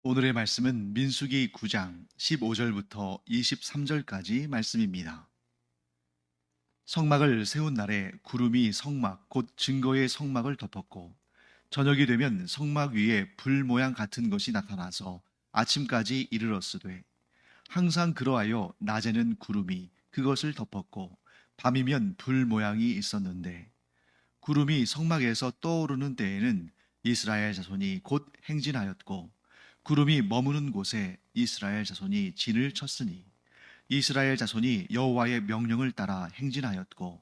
오늘의 말씀은 민수기 9장 15절부터 23절까지 말씀입니다. 성막을 세운 날에 구름이 성막 곧 증거의 성막을 덮었고 저녁이 되면 성막 위에 불 모양 같은 것이 나타나서 아침까지 이르렀으되 항상 그러하여 낮에는 구름이 그것을 덮었고 밤이면 불 모양이 있었는데 구름이 성막에서 떠오르는 때에는 이스라엘 자손이 곧 행진하였고 구름이 머무는 곳에 이스라엘 자손이 진을 쳤으니 이스라엘 자손이 여호와의 명령을 따라 행진하였고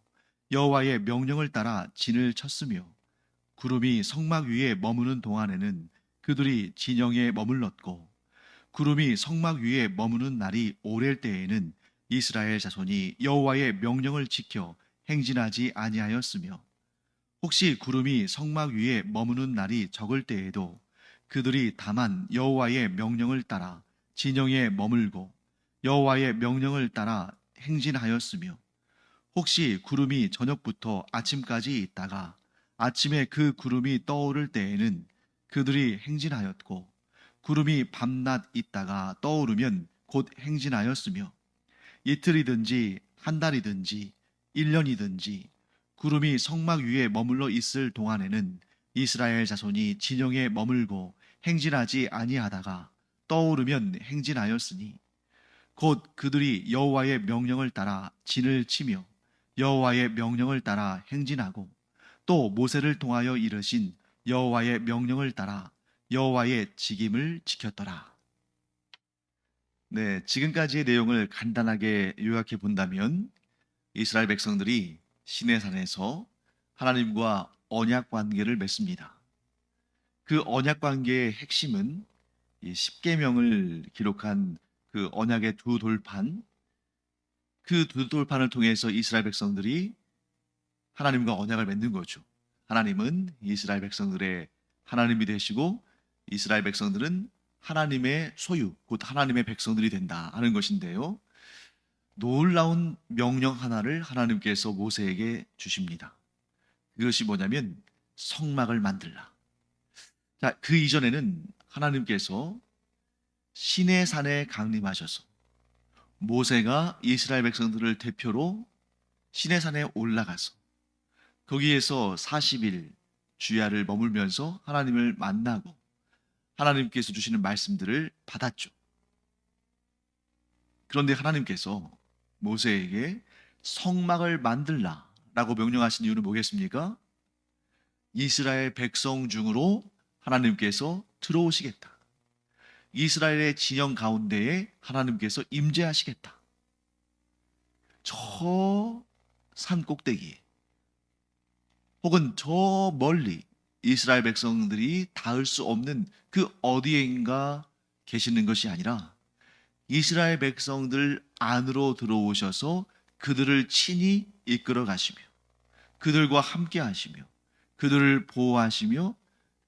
여호와의 명령을 따라 진을 쳤으며 구름이 성막 위에 머무는 동안에는 그들이 진영에 머물렀고 구름이 성막 위에 머무는 날이 오랠 때에는 이스라엘 자손이 여호와의 명령을 지켜 행진하지 아니하였으며 혹시 구름이 성막 위에 머무는 날이 적을 때에도 그들이 다만 여호와의 명령을 따라 진영에 머물고 여호와의 명령을 따라 행진하였으며 혹시 구름이 저녁부터 아침까지 있다가 아침에 그 구름이 떠오를 때에는 그들이 행진하였고 구름이 밤낮 있다가 떠오르면 곧 행진하였으며 이틀이든지 한 달이든지 1년이든지 구름이 성막 위에 머물러 있을 동안에는 이스라엘 자손이 진영에 머물고 행진하지 아니하다가 떠오르면 행진하였으니 곧 그들이 여호와의 명령을 따라 진을 치며 여호와의 명령을 따라 행진하고 또 모세를 통하여 이르신 여호와의 명령을 따라 여호와의 직임을 지켰더라. 네, 지금까지의 내용을 간단하게 요약해 본다면 이스라엘 백성들이 시내산에서 하나님과 언약 관계를 맺습니다. 그 언약 관계의 핵심은 이 십계명을 기록한 그 언약의 두 돌판, 그 두 돌판을 통해서 이스라엘 백성들이 하나님과 언약을 맺는 거죠. 하나님은 이스라엘 백성들의 하나님이 되시고 이스라엘 백성들은 하나님의 소유, 곧 하나님의 백성들이 된다 하는 것인데요. 놀라운 명령 하나를 하나님께서 모세에게 주십니다. 그것이 뭐냐면 성막을 만들라. 자, 그 이전에는 하나님께서 시내산에 강림하셔서 모세가 이스라엘 백성들을 대표로 시내산에 올라가서 거기에서 40일 주야를 머물면서 하나님을 만나고 하나님께서 주시는 말씀들을 받았죠. 그런데 하나님께서 모세에게 성막을 만들라 라고 명령하신 이유는 뭐겠습니까? 이스라엘 백성 중으로 하나님께서 들어오시겠다. 이스라엘의 진영 가운데에 하나님께서 임재하시겠다. 저 산 꼭대기에 혹은 저 멀리 이스라엘 백성들이 닿을 수 없는 그 어디엔가 계시는 것이 아니라 이스라엘 백성들 안으로 들어오셔서 그들을 친히 이끌어 가시며 그들과 함께 하시며 그들을 보호하시며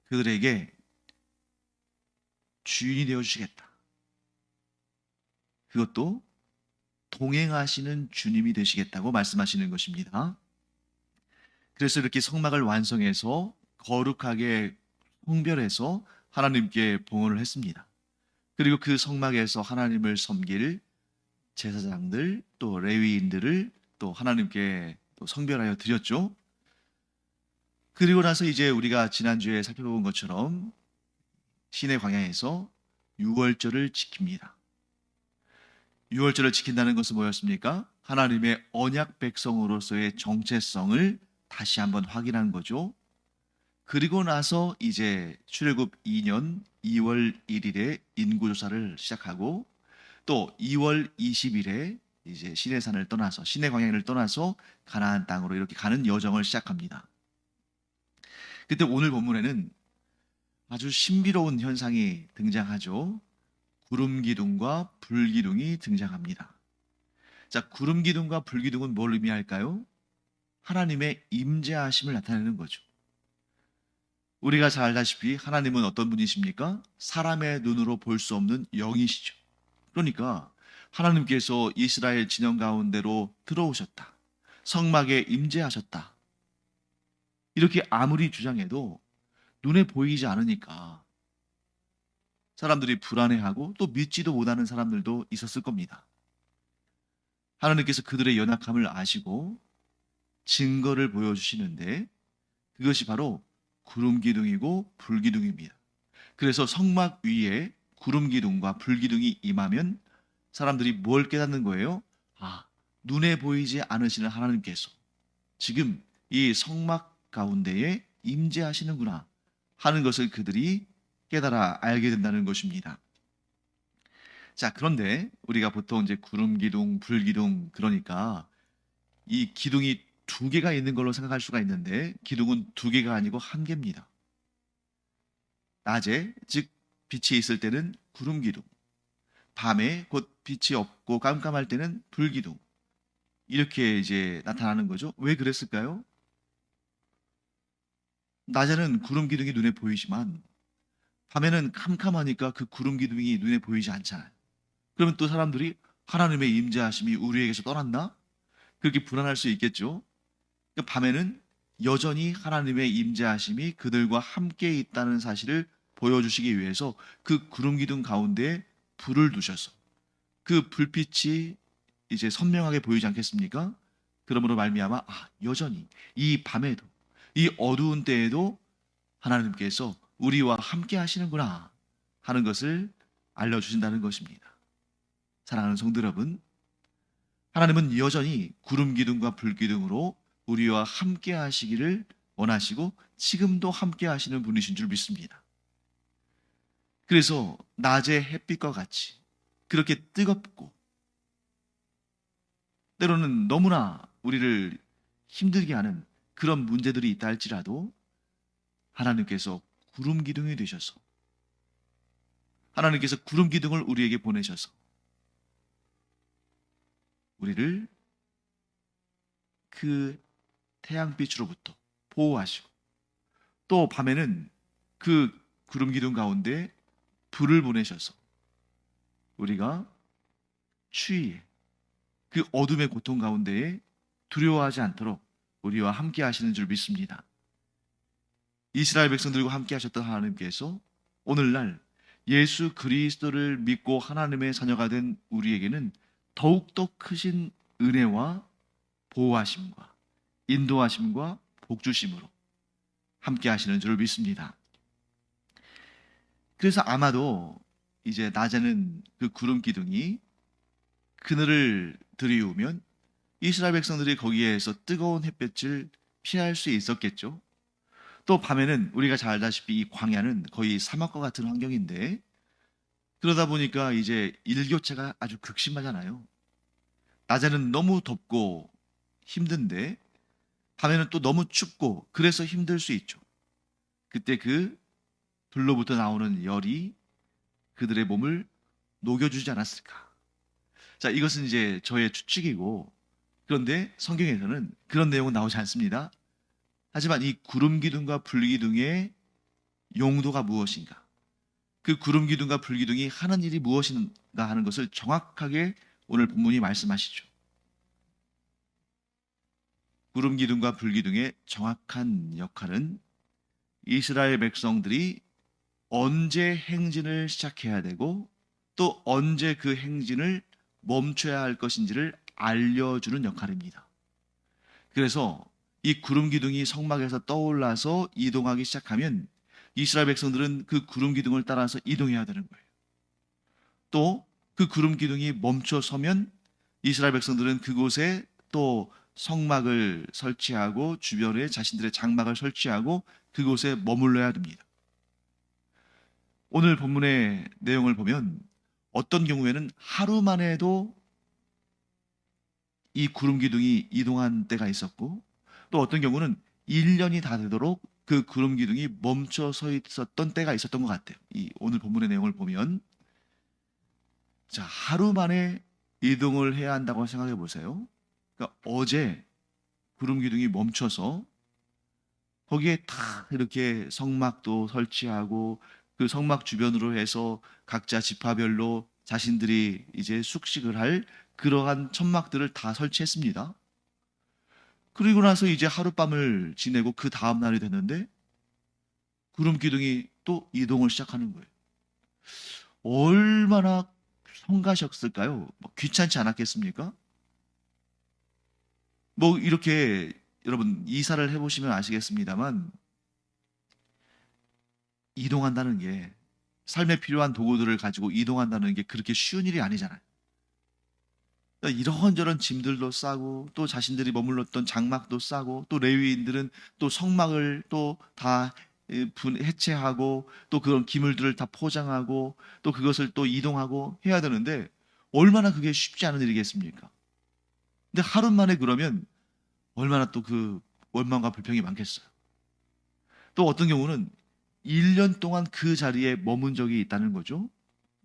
그들에게 주인이 되어 주시겠다. 그것도 동행하시는 주님이 되시겠다고 말씀하시는 것입니다. 그래서 이렇게 성막을 완성해서 거룩하게 성별해서 하나님께 봉헌을 했습니다. 그리고 그 성막에서 하나님을 섬길 제사장들 또 레위인들을 또 하나님께 또 성별하여 드렸죠. 그리고 나서 이제 우리가 지난주에 살펴본 것처럼 시내 광야에서 유월절을 지킵니다. 유월절을 지킨다는 것은 뭐였습니까? 하나님의 언약 백성으로서의 정체성을 다시 한번 확인한 거죠. 그리고 나서 이제 출애굽 2년 2월 1일에 인구조사를 시작하고 또 2월 20일에 이제 시내산을 떠나서 시내 광야를 떠나서 가나안 땅으로 이렇게 가는 여정을 시작합니다. 그때 오늘 본문에는 아주 신비로운 현상이 등장하죠. 구름 기둥과 불 기둥이 등장합니다. 자, 구름 기둥과 불 기둥은 뭘 의미할까요? 하나님의 임재하심을 나타내는 거죠. 우리가 잘 알다시피 하나님은 어떤 분이십니까? 사람의 눈으로 볼 수 없는 영이시죠. 그러니까 하나님께서 이스라엘 진영 가운데로 들어오셨다. 성막에 임재하셨다. 이렇게 아무리 주장해도 눈에 보이지 않으니까 사람들이 불안해하고 또 믿지도 못하는 사람들도 있었을 겁니다. 하나님께서 그들의 연약함을 아시고 증거를 보여주시는데 그것이 바로 구름 기둥이고 불 기둥입니다. 그래서 성막 위에 구름 기둥과 불 기둥이 임하면 사람들이 뭘 깨닫는 거예요? 아, 눈에 보이지 않으시는 하나님께서 지금 이 성막 가운데에 임재하시는구나 하는 것을 그들이 깨달아 알게 된다는 것입니다. 자, 그런데 우리가 보통 이제 구름 기둥, 불 기둥 그러니까 이 기둥이 두 개가 있는 걸로 생각할 수가 있는데 기둥은 두 개가 아니고 한 개입니다. 낮에, 즉 빛이 있을 때는 구름 기둥, 밤에 곧 빛이 없고 깜깜할 때는 불 기둥. 이렇게 이제 나타나는 거죠. 왜 그랬을까요? 낮에는 구름 기둥이 눈에 보이지만 밤에는 캄캄하니까 그 구름 기둥이 눈에 보이지 않잖아요. 그러면 또 사람들이 하나님의 임재하심이 우리에게서 떠났나? 그렇게 불안할 수 있겠죠. 그러니까 밤에는 여전히 하나님의 임재하심이 그들과 함께 있다는 사실을 보여주시기 위해서 그 구름 기둥 가운데에 불을 두셔서 그 불빛이 이제 선명하게 보이지 않겠습니까? 그러므로 말미암아 여전히 이 밤에도 이 어두운 때에도 하나님께서 우리와 함께 하시는구나 하는 것을 알려주신다는 것입니다. 사랑하는 성도 여러분, 하나님은 여전히 구름 기둥과 불 기둥으로 우리와 함께 하시기를 원하시고 지금도 함께 하시는 분이신 줄 믿습니다. 그래서 낮의 햇빛과 같이 그렇게 뜨겁고 때로는 너무나 우리를 힘들게 하는 그런 문제들이 있다 할지라도 하나님께서 구름 기둥이 되셔서 하나님께서 구름 기둥을 우리에게 보내셔서 우리를 그 태양빛으로부터 보호하시고 또 밤에는 그 구름 기둥 가운데 불을 보내셔서 우리가 추위에 그 어둠의 고통 가운데에 두려워하지 않도록 우리와 함께 하시는 줄 믿습니다. 이스라엘 백성들과 함께 하셨던 하나님께서 오늘날 예수 그리스도를 믿고 하나님의 자녀가 된 우리에게는 더욱더 크신 은혜와 보호하심과 인도하심과 복주심으로 함께 하시는 줄 믿습니다. 그래서 아마도 이제 낮에는 그 구름 기둥이 그늘을 들이우면 이스라엘 백성들이 거기에서 뜨거운 햇볕을 피할 수 있었겠죠. 또 밤에는 우리가 잘 알다시피 이 광야는 거의 사막과 같은 환경인데 그러다 보니까 이제 일교차가 아주 극심하잖아요. 낮에는 너무 덥고 힘든데 밤에는 또 너무 춥고 그래서 힘들 수 있죠. 그때 그 불로부터 나오는 열이 그들의 몸을 녹여주지 않았을까. 자, 이것은 이제 저의 추측이고 그런데 성경에서는 그런 내용은 나오지 않습니다. 하지만 이 구름 기둥과 불 기둥의 용도가 무엇인가? 그 구름 기둥과 불 기둥이 하는 일이 무엇인가 하는 것을 정확하게 오늘 본문이 말씀하시죠. 구름 기둥과 불 기둥의 정확한 역할은 이스라엘 백성들이 언제 행진을 시작해야 되고 또 언제 그 행진을 멈춰야 할 것인지를 알려주는 역할입니다. 그래서 이 구름 기둥이 성막에서 떠올라서 이동하기 시작하면 이스라엘 백성들은 그 구름 기둥을 따라서 이동해야 되는 거예요. 또 그 구름 기둥이 멈춰 서면 이스라엘 백성들은 그곳에 또 성막을 설치하고 주변에 자신들의 장막을 설치하고 그곳에 머물러야 됩니다. 오늘 본문의 내용을 보면 어떤 경우에는 하루 만에도 이 구름 기둥이 이동한 때가 있었고 또 어떤 경우는 1년이 다 되도록 그 구름 기둥이 멈춰 서 있었던 때가 있었던 것 같아요. 이 오늘 본문의 내용을 보면 자, 하루 만에 이동을 해야 한다고 생각해 보세요. 그러니까 어제 구름 기둥이 멈춰서 거기에 다 이렇게 성막도 설치하고 그 성막 주변으로 해서 각자 지파별로 자신들이 이제 숙식을 할 그러한 천막들을 다 설치했습니다. 그리고 나서 이제 하룻밤을 지내고 그 다음 날이 됐는데 구름 기둥이 또 이동을 시작하는 거예요. 얼마나 성가셨을까요? 귀찮지 않았겠습니까? 이렇게 여러분 이사를 해보시면 아시겠습니다만 이동한다는 게 삶에 필요한 도구들을 가지고 이동한다는 게 그렇게 쉬운 일이 아니잖아요. 그러니까 이런저런 짐들도 싸고 또 자신들이 머물렀던 장막도 싸고 또 레위인들은 또 성막을 또 다 해체하고 또 그런 기물들을 다 포장하고 또 그것을 또 이동하고 해야 되는데 얼마나 그게 쉽지 않은 일이겠습니까? 근데 하루 만에 그러면 얼마나 또 그 원망과 불평이 많겠어요. 또 어떤 경우는 1년 동안 그 자리에 머문 적이 있다는 거죠.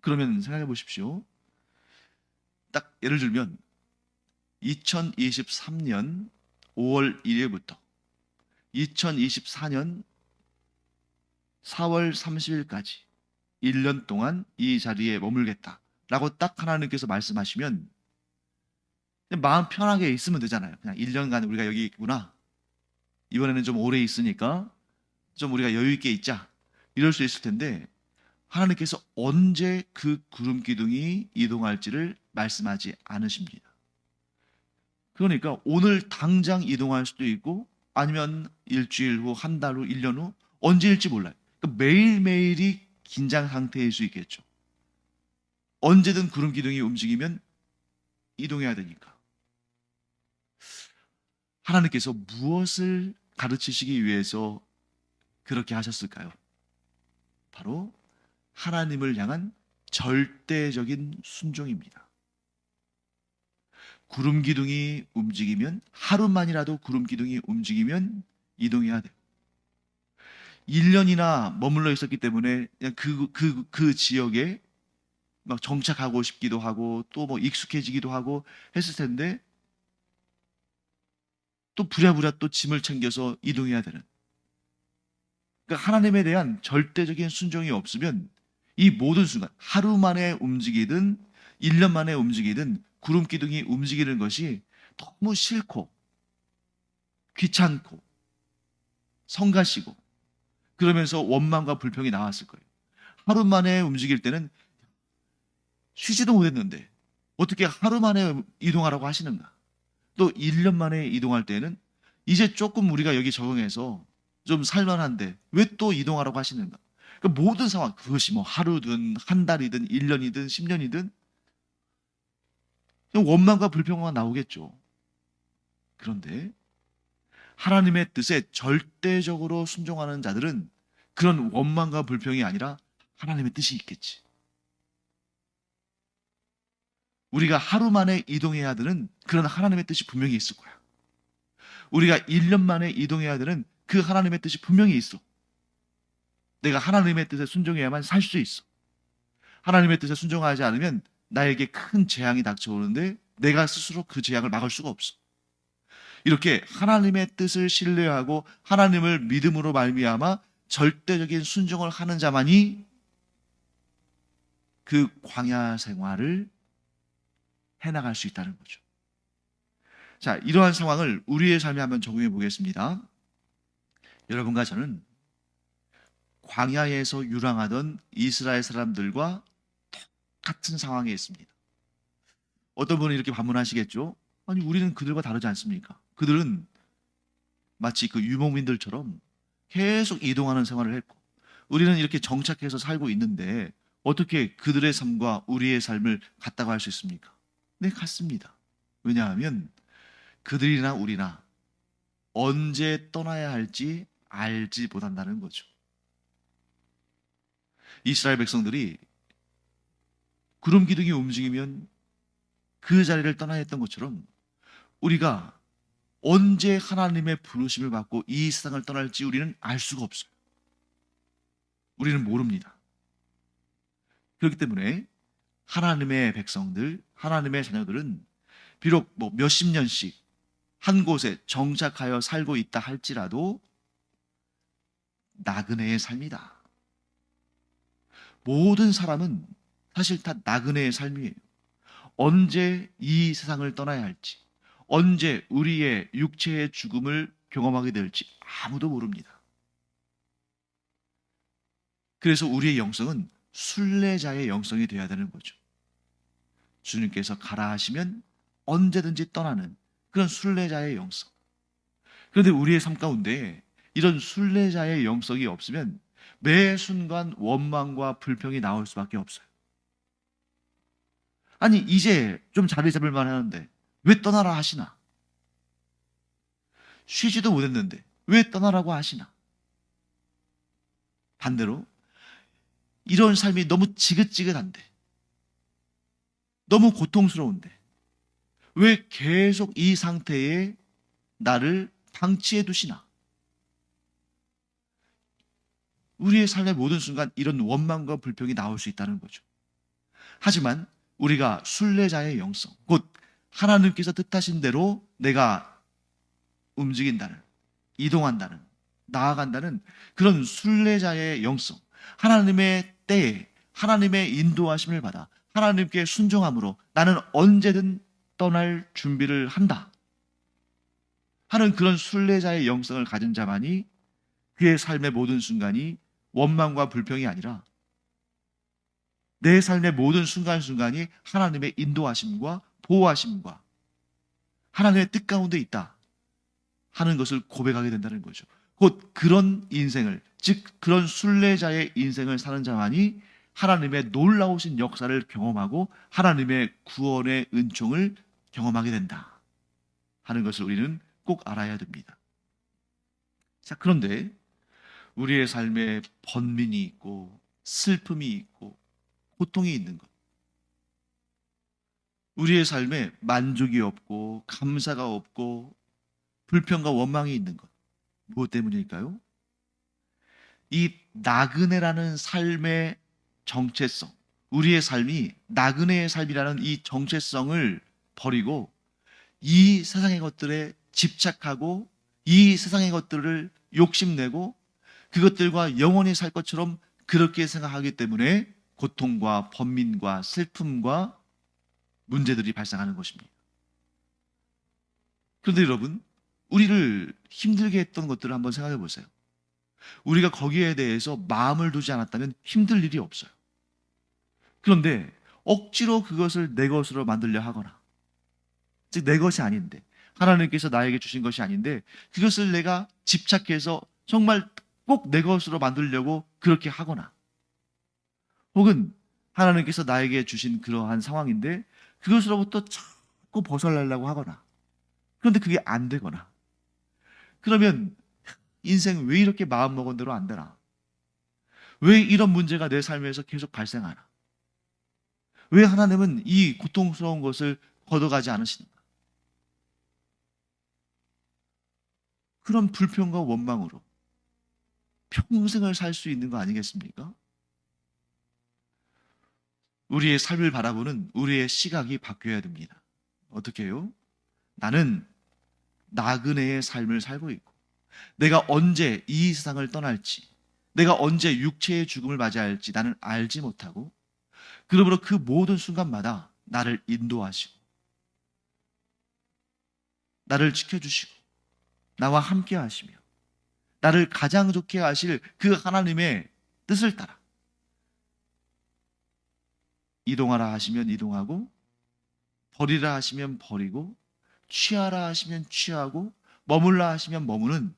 그러면 생각해 보십시오. 딱 예를 들면 2023년 5월 1일부터 2024년 4월 30일까지 1년 동안 이 자리에 머물겠다라고 딱 하나님께서 말씀하시면 그냥 마음 편하게 있으면 되잖아요. 그냥 1년간 우리가 여기 있구나. 이번에는 좀 오래 있으니까 좀 우리가 여유 있게 있자. 이럴 수 있을 텐데 하나님께서 언제 그 구름 기둥이 이동할지를 말씀하지 않으십니다. 그러니까 오늘 당장 이동할 수도 있고 아니면 일주일 후, 한 달 후, 1년 후 언제일지 몰라요. 그러니까 매일매일이 긴장 상태일 수 있겠죠. 언제든 구름 기둥이 움직이면 이동해야 되니까. 하나님께서 무엇을 가르치시기 위해서 그렇게 하셨을까요? 바로 하나님을 향한 절대적인 순종입니다. 구름 기둥이 움직이면 하루만이라도 구름 기둥이 움직이면 이동해야 돼요. 1년이나 머물러 있었기 때문에 그냥 그 지역에 막 정착하고 싶기도 하고 또 익숙해지기도 하고 했을 텐데 또 부랴부랴 또 짐을 챙겨서 이동해야 되는. 그러니까 하나님에 대한 절대적인 순종이 없으면 이 모든 순간 하루 만에 움직이든 1년 만에 움직이든 구름 기둥이 움직이는 것이 너무 싫고 귀찮고 성가시고 그러면서 원망과 불평이 나왔을 거예요. 하루 만에 움직일 때는 쉬지도 못했는데 어떻게 하루 만에 이동하라고 하시는가? 또 1년 만에 이동할 때는 이제 조금 우리가 여기 적응해서 좀 살만한데 왜 또 이동하라고 하시는가? 그러니까 모든 상황, 그것이 하루든 한 달이든 1년이든 10년이든 원망과 불평만 나오겠죠. 그런데 하나님의 뜻에 절대적으로 순종하는 자들은 그런 원망과 불평이 아니라 하나님의 뜻이 있겠지. 우리가 하루 만에 이동해야 되는 그런 하나님의 뜻이 분명히 있을 거야. 우리가 1년 만에 이동해야 되는 그 하나님의 뜻이 분명히 있어. 내가 하나님의 뜻에 순종해야만 살 수 있어. 하나님의 뜻에 순종하지 않으면 나에게 큰 재앙이 닥쳐오는데 내가 스스로 그 재앙을 막을 수가 없어. 이렇게 하나님의 뜻을 신뢰하고 하나님을 믿음으로 말미암아 절대적인 순종을 하는 자만이 그 광야 생활을 해나갈 수 있다는 거죠. 자, 이러한 상황을 우리의 삶에 한번 적용해 보겠습니다. 여러분과 저는 광야에서 유랑하던 이스라엘 사람들과 똑같은 상황에 있습니다. 어떤 분은 이렇게 반문하시겠죠? 아니, 우리는 그들과 다르지 않습니까? 그들은 마치 그 유목민들처럼 계속 이동하는 생활을 했고, 우리는 이렇게 정착해서 살고 있는데, 어떻게 그들의 삶과 우리의 삶을 같다고 할 수 있습니까? 네, 같습니다. 왜냐하면 그들이나 우리나 언제 떠나야 할지 알지 못한다는 거죠. 이스라엘 백성들이 구름 기둥이 움직이면 그 자리를 떠나야 했던 것처럼 우리가 언제 하나님의 부르심을 받고 이 세상을 떠날지 우리는 알 수가 없어요. 우리는 모릅니다. 그렇기 때문에 하나님의 백성들, 하나님의 자녀들은 비록 몇십 년씩 한 곳에 정착하여 살고 있다 할지라도 나그네의 삶이다. 모든 사람은 사실 다 나그네의 삶이에요. 언제 이 세상을 떠나야 할지, 언제 우리의 육체의 죽음을 경험하게 될지 아무도 모릅니다. 그래서 우리의 영성은 순례자의 영성이 되어야 되는 거죠. 주님께서 가라 하시면 언제든지 떠나는 그런 순례자의 영성. 그런데 우리의 삶 가운데 이런 순례자의 영성이 없으면 매 순간 원망과 불평이 나올 수밖에 없어요. 아니, 이제 좀 자리 잡을 만하는데 왜 떠나라 하시나? 쉬지도 못했는데 왜 떠나라고 하시나? 반대로 이런 삶이 너무 지긋지긋한데, 너무 고통스러운데 왜 계속 이 상태에 나를 방치해 두시나? 우리의 삶의 모든 순간 이런 원망과 불평이 나올 수 있다는 거죠. 하지만 우리가 순례자의 영성, 곧 하나님께서 뜻하신 대로 내가 움직인다는, 이동한다는, 나아간다는 그런 순례자의 영성, 하나님의 때에 하나님의 인도하심을 받아 하나님께 순종함으로 나는 언제든 떠날 준비를 한다 하는 그런 순례자의 영성을 가진 자만이 그의 삶의 모든 순간이 원망과 불평이 아니라 내 삶의 모든 순간순간이 하나님의 인도하심과 보호하심과 하나님의 뜻 가운데 있다 하는 것을 고백하게 된다는 거죠. 곧 그런 인생을, 즉 그런 순례자의 인생을 사는 자만이 하나님의 놀라우신 역사를 경험하고 하나님의 구원의 은총을 경험하게 된다 하는 것을 우리는 꼭 알아야 됩니다. 자, 그런데 우리의 삶에 번민이 있고 슬픔이 있고 고통이 있는 것, 우리의 삶에 만족이 없고 감사가 없고 불평과 원망이 있는 것, 무엇 때문일까요? 이 나그네라는 삶의 정체성, 우리의 삶이 나그네의 삶이라는 이 정체성을 버리고 이 세상의 것들에 집착하고 이 세상의 것들을 욕심내고 그것들과 영원히 살 것처럼 그렇게 생각하기 때문에 고통과 번민과 슬픔과 문제들이 발생하는 것입니다. 그런데 여러분, 우리를 힘들게 했던 것들을 한번 생각해 보세요. 우리가 거기에 대해서 마음을 두지 않았다면 힘들 일이 없어요. 그런데 억지로 그것을 내 것으로 만들려 하거나, 즉 내 것이 아닌데, 하나님께서 나에게 주신 것이 아닌데 그것을 내가 집착해서 정말 꼭 내 것으로 만들려고 그렇게 하거나, 혹은 하나님께서 나에게 주신 그러한 상황인데 그것으로부터 자꾸 벗어나려고 하거나, 그런데 그게 안 되거나, 그러면 인생 왜 이렇게 마음먹은 대로 안 되나? 왜 이런 문제가 내 삶에서 계속 발생하나? 왜 하나님은 이 고통스러운 것을 걷어가지 않으시는가? 그런 불평과 원망으로 평생을 살 수 있는 거 아니겠습니까? 우리의 삶을 바라보는 우리의 시각이 바뀌어야 됩니다. 어떻게 해요? 나는 나그네의 삶을 살고 있고 내가 언제 이 세상을 떠날지, 내가 언제 육체의 죽음을 맞이할지 나는 알지 못하고, 그러므로 그 모든 순간마다 나를 인도하시고 나를 지켜주시고 나와 함께 하시며 나를 가장 좋게 하실 그 하나님의 뜻을 따라 이동하라 하시면 이동하고, 버리라 하시면 버리고, 취하라 하시면 취하고, 머물라 하시면 머무는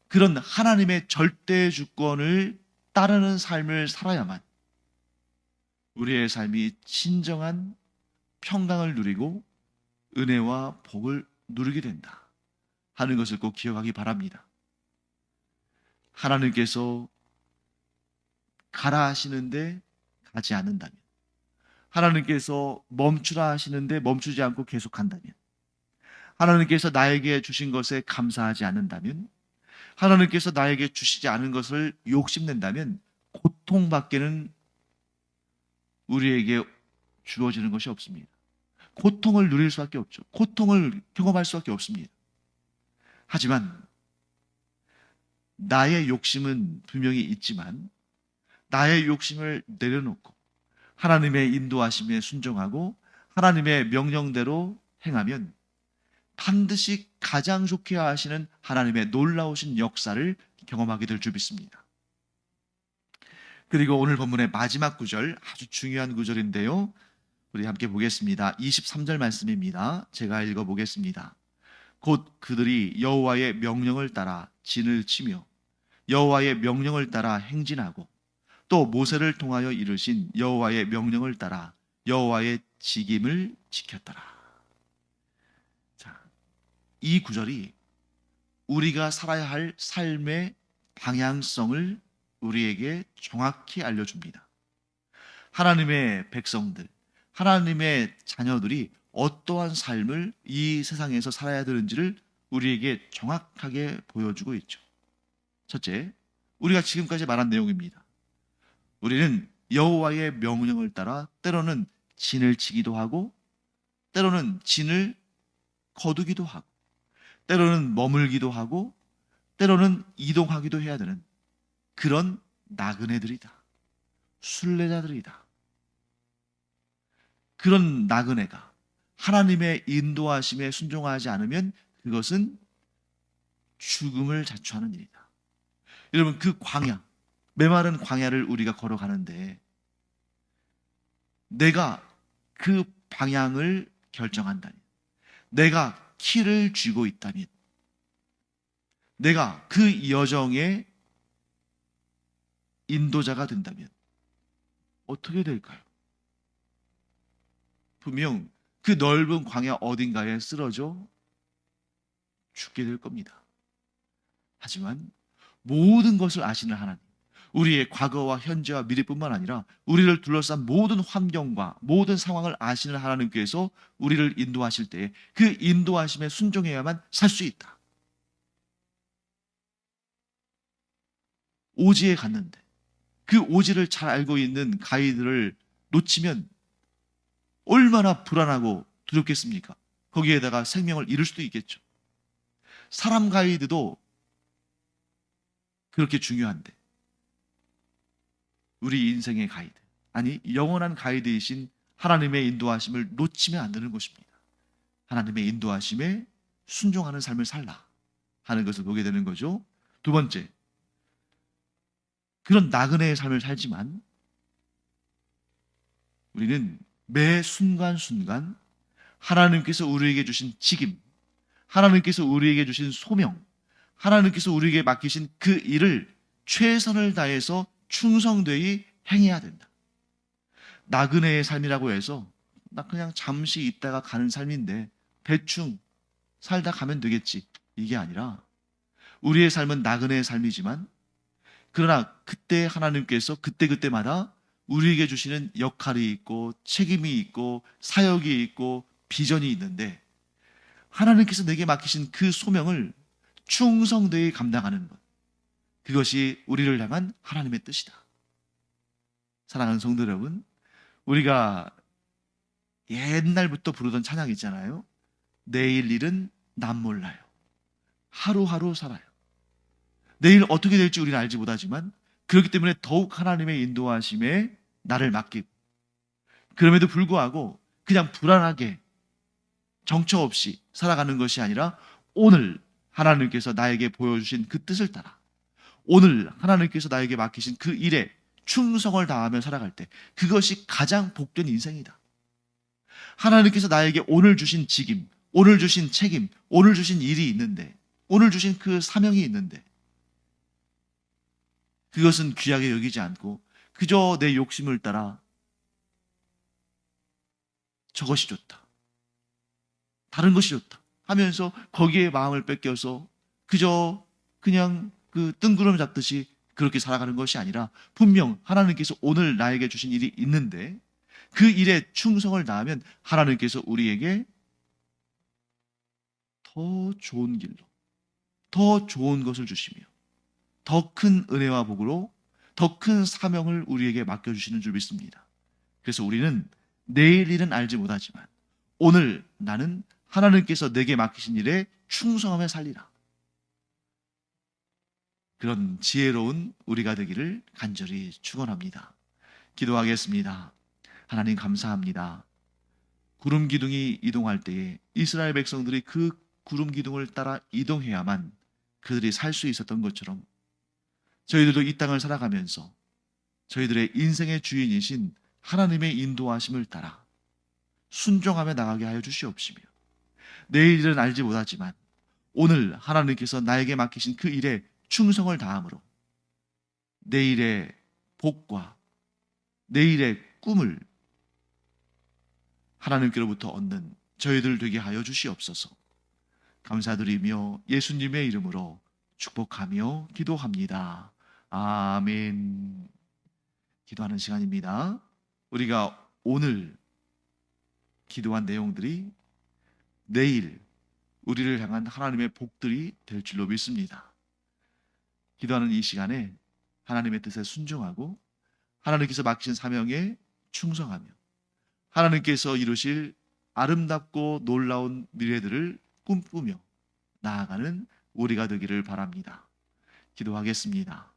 그런 하나님의 절대 주권을 따르는 삶을 살아야만 우리의 삶이 진정한 평강을 누리고 은혜와 복을 누리게 된다 하는 것을 꼭 기억하기 바랍니다. 하나님께서 가라 하시는데 가지 않는다면, 하나님께서 멈추라 하시는데 멈추지 않고 계속한다면, 하나님께서 나에게 주신 것에 감사하지 않는다면, 하나님께서 나에게 주시지 않은 것을 욕심낸다면 고통밖에는 우리에게 주어지는 것이 없습니다. 고통을 누릴 수밖에 없죠. 고통을 경험할 수밖에 없습니다. 하지만 나의 욕심은 분명히 있지만 나의 욕심을 내려놓고 하나님의 인도하심에 순종하고 하나님의 명령대로 행하면 반드시 가장 좋게 하시는 하나님의 놀라우신 역사를 경험하게 될 줄 믿습니다. 그리고 오늘 본문의 마지막 구절, 아주 중요한 구절인데요. 우리 함께 보겠습니다. 23절 말씀입니다. 제가 읽어보겠습니다. 곧 그들이 여호와의 명령을 따라 진을 치며 여호와의 명령을 따라 행진하고 또 모세를 통하여 이르신 여호와의 명령을 따라 여호와의 직임을 지켰더라. 자, 이 구절이 우리가 살아야 할 삶의 방향성을 우리에게 정확히 알려줍니다. 하나님의 백성들, 하나님의 자녀들이 어떠한 삶을 이 세상에서 살아야 되는지를 우리에게 정확하게 보여주고 있죠. 첫째, 우리가 지금까지 말한 내용입니다. 우리는 여호와의 명령을 따라 때로는 진을 치기도 하고 때로는 진을 거두기도 하고 때로는 머물기도 하고 때로는 이동하기도 해야 되는 그런 나그네들이다. 순례자들이다. 그런 나그네가 하나님의 인도하심에 순종하지 않으면 그것은 죽음을 자초하는 일이다. 여러분, 그 광야, 메마른 광야를 우리가 걸어가는데 내가 그 방향을 결정한다니, 내가 키를 쥐고 있다니, 내가 그 여정의 인도자가 된다면 어떻게 될까요? 분명 그 넓은 광야 어딘가에 쓰러져 죽게 될 겁니다. 하지만 모든 것을 아시는 하나님, 우리의 과거와 현재와 미래뿐만 아니라 우리를 둘러싼 모든 환경과 모든 상황을 아시는 하나님께서 우리를 인도하실 때에 그 인도하심에 순종해야만 살 수 있다. 오지에 갔는데 그 오지를 잘 알고 있는 가이드를 놓치면 얼마나 불안하고 두렵겠습니까? 거기에다가 생명을 잃을 수도 있겠죠. 사람 가이드도 그렇게 중요한데 우리 인생의 가이드, 아니 영원한 가이드이신 하나님의 인도하심을 놓치면 안 되는 것입니다. 하나님의 인도하심에 순종하는 삶을 살라 하는 것을 보게 되는 거죠. 두 번째, 그런 나그네의 삶을 살지만 우리는 매 순간순간 하나님께서 우리에게 주신 직임, 하나님께서 우리에게 주신 소명, 하나님께서 우리에게 맡기신 그 일을 최선을 다해서 충성되이 행해야 된다. 나그네의 삶이라고 해서 나 그냥 잠시 있다가 가는 삶인데 대충 살다 가면 되겠지, 이게 아니라 우리의 삶은 나그네의 삶이지만 그러나 그때 하나님께서 그때그때마다 우리에게 주시는 역할이 있고 책임이 있고 사역이 있고 비전이 있는데 하나님께서 내게 맡기신 그 소명을 충성되이 감당하는 것, 그것이 우리를 향한 하나님의 뜻이다. 사랑하는 성도 여러분, 우리가 옛날부터 부르던 찬양 있잖아요. 내일 일은 난 몰라요. 하루하루 살아요. 내일 어떻게 될지 우리는 알지 못하지만 그렇기 때문에 더욱 하나님의 인도하심에 나를 맡기고, 그럼에도 불구하고 그냥 불안하게 정처 없이 살아가는 것이 아니라 오늘 하나님께서 나에게 보여주신 그 뜻을 따라 오늘 하나님께서 나에게 맡기신 그 일에 충성을 다하며 살아갈 때 그것이 가장 복된 인생이다. 하나님께서 나에게 오늘 주신 직임, 오늘 주신 책임, 오늘 주신 일이 있는데, 오늘 주신 그 사명이 있는데 그것은 귀하게 여기지 않고 그저 내 욕심을 따라 저것이 좋다, 다른 것이 좋다 하면서 거기에 마음을 뺏겨서 그저 그냥 그 뜬구름 잡듯이 그렇게 살아가는 것이 아니라 분명 하나님께서 오늘 나에게 주신 일이 있는데 그 일에 충성을 다하면 하나님께서 우리에게 더 좋은 길로, 더 좋은 것을 주시며 더 큰 은혜와 복으로 더 큰 사명을 우리에게 맡겨주시는 줄 믿습니다. 그래서 우리는 내일 일은 알지 못하지만 오늘 나는 하나님께서 내게 맡기신 일에 충성하며 살리라. 그런 지혜로운 우리가 되기를 간절히 축원합니다. 기도하겠습니다. 하나님 감사합니다. 구름 기둥이 이동할 때에 이스라엘 백성들이 그 구름 기둥을 따라 이동해야만 그들이 살 수 있었던 것처럼 저희들도 이 땅을 살아가면서 저희들의 인생의 주인이신 하나님의 인도하심을 따라 순종하며 나가게 하여 주시옵시며, 내일 일은 알지 못하지만 오늘 하나님께서 나에게 맡기신 그 일에 충성을 다함으로 내일의 복과 내일의 꿈을 하나님께로부터 얻는 저희들 되게 하여 주시옵소서. 감사드리며 예수님의 이름으로 축복하며 기도합니다. 아멘. 기도하는 시간입니다. 우리가 오늘 기도한 내용들이 내일 우리를 향한 하나님의 복들이 될 줄로 믿습니다. 기도하는 이 시간에 하나님의 뜻에 순종하고 하나님께서 맡기신 사명에 충성하며 하나님께서 이루실 아름답고 놀라운 미래들을 꿈꾸며 나아가는 우리가 되기를 바랍니다. 기도하겠습니다.